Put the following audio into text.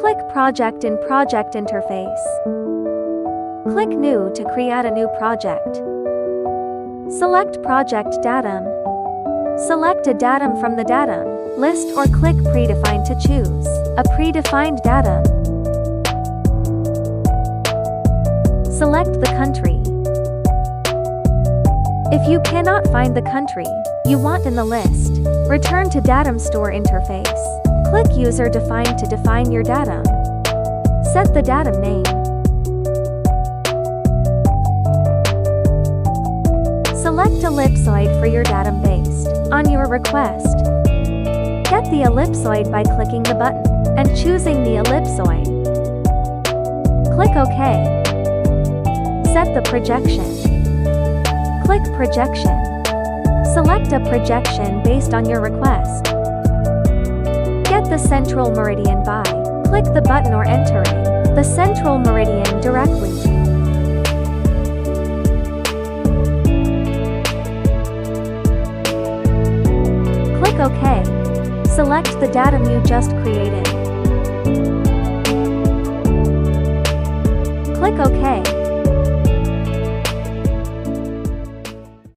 Click Project in Project Interface. Click New to create a new project. Select Project Datum. Select a datum from the datum list or click Predefined to choose a predefined datum. Select the country. If you cannot find the country you want in the list, return to Datum Store interface. Click User Defined to define your datum. Set the datum name. Select ellipsoid for your datum based on your request. Get the ellipsoid by clicking the button and choosing the ellipsoid. Click OK. Set the projection. Click Projection. Select a projection based on your request. Get the central meridian by click the button or entering the central meridian directly. Click OK. Select the datum you just created. Click OK.